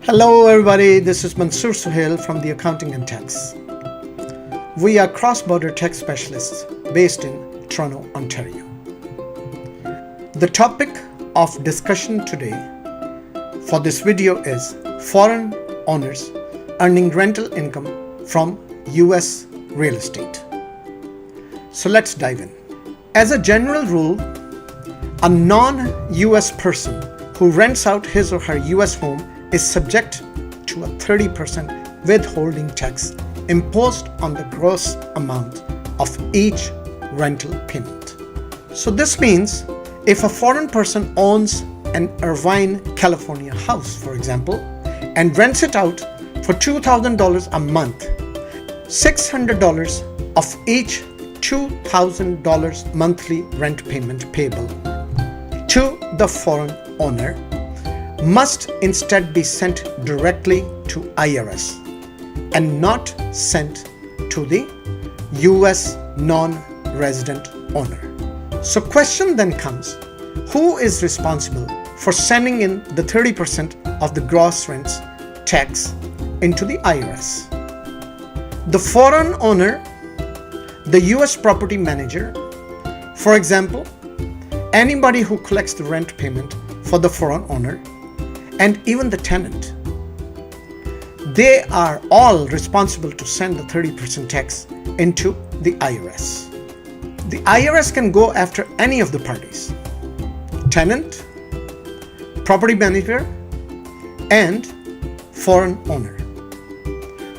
Hello everybody, this is Mansoor Suhail from the Accounting and Tax. We are cross-border tax specialists based in Toronto, Ontario. The topic of discussion today for this video is foreign owners earning rental income from US real estate. So let's dive in. As a general rule, a non-US person who rents out his or her US home is subject to a 30% withholding tax imposed on the gross amount of each rental payment. So this means if a foreign person owns an Irvine, California house, for example, and rents it out for $2,000 a month, $600 of each $2,000 monthly rent payment payable to the foreign owner must instead be sent directly to IRS and not sent to the US non-resident owner. So question then comes, who is responsible for sending in the 30% of the gross rents tax into the IRS? The foreign owner, the US property manager, for example, anybody who collects the rent payment for the foreign owner, and even the tenant. They are all responsible to send the 30% tax into the IRS. The IRS can go after any of the parties: tenant, property manager, and foreign owner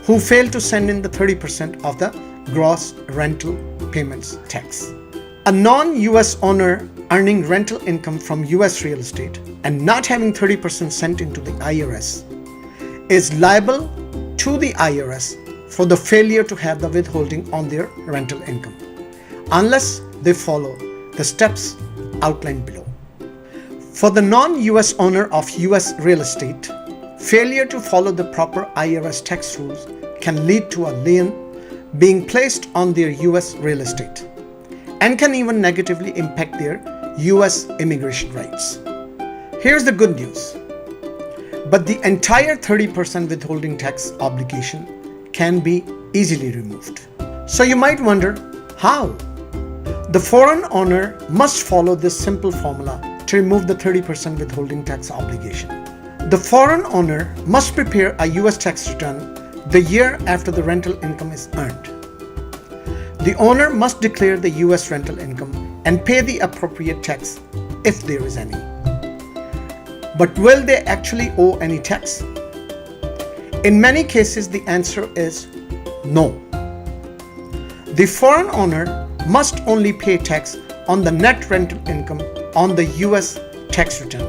who fail to send in the 30% of the gross rental payments tax. A non-US owner earning rental income from US real estate and not having 30% sent into the IRS is liable to the IRS for the failure to have the withholding on their rental income, unless they follow the steps outlined below. For the non-US owner of US real estate, failure to follow the proper IRS tax rules can lead to a lien being placed on their US real estate and can even negatively impact their US immigration rights. Here's the good news, but the entire 30% withholding tax obligation can be easily removed. So you might wonder, how? The foreign owner must follow this simple formula to remove the 30% withholding tax obligation. The foreign owner must prepare a US tax return the year after the rental income is earned. The owner must declare the US rental income and pay the appropriate tax if there is any. But will they actually owe any tax? In many cases, the answer is no. The foreign owner must only pay tax on the net rental income on the US tax return,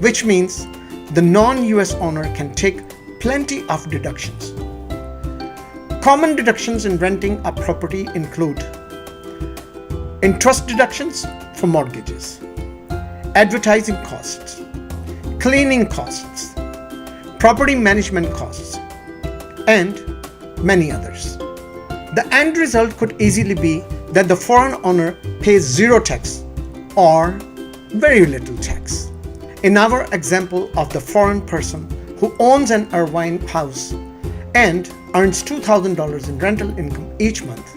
which means the non-US owner can take plenty of deductions. Common deductions in renting a property include interest deductions for mortgages, advertising costs, cleaning costs, property management costs, and many others. The end result could easily be that the foreign owner pays zero tax or very little tax. In our example of the foreign person who owns an Irvine house and earns $2,000 in rental income each month,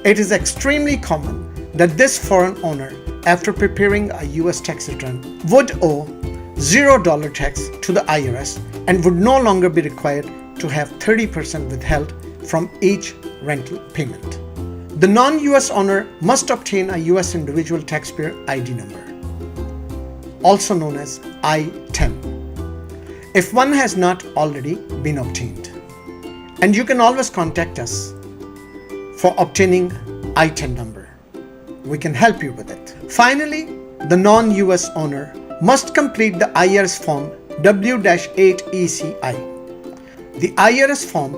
it is extremely common that this foreign owner, after preparing a US tax return, would owe $0 tax to the IRS and would no longer be required to have 30% withheld from each rental payment. The non-US owner must obtain a US individual taxpayer ID number, also known as I-10, if one has not already been obtained. And you can always contact us for obtaining I-10 number. We can help you with it. Finally, the non-US owner must complete the IRS form W-8ECI. The IRS form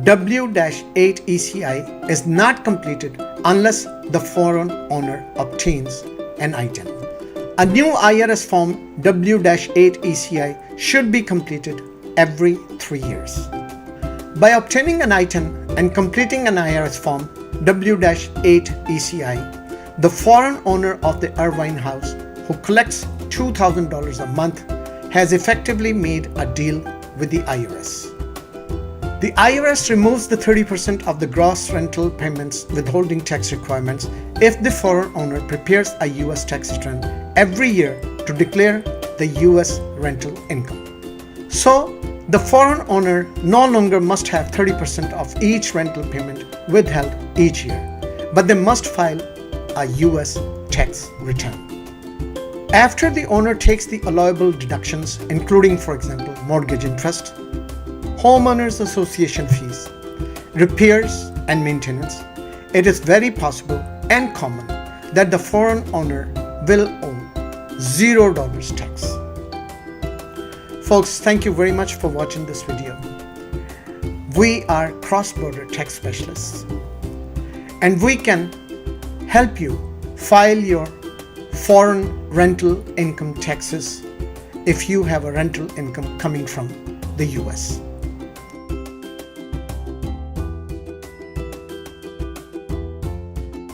W-8ECI is not completed unless the foreign owner obtains an I-10. A new IRS form W-8ECI should be completed every 3 years. By obtaining an I-10 and completing an IRS form W-8ECI, the foreign owner of the Irvine house who collects $2,000 a month has effectively made a deal with the IRS. The IRS removes the 30% of the gross rental payments withholding tax requirements if the foreign owner prepares a US tax return every year to declare the US rental income. So, the foreign owner no longer must have 30% of each rental payment withheld each year, but they must file a US tax return. After the owner takes the allowable deductions, including, for example, mortgage interest, homeowners association fees, repairs and maintenance, it is very possible and common that the foreign owner will owe $0 tax. Folks, thank you very much for watching this video. We are cross-border tax specialists, and we can help you file your foreign rental income taxes if you have a rental income coming from the US.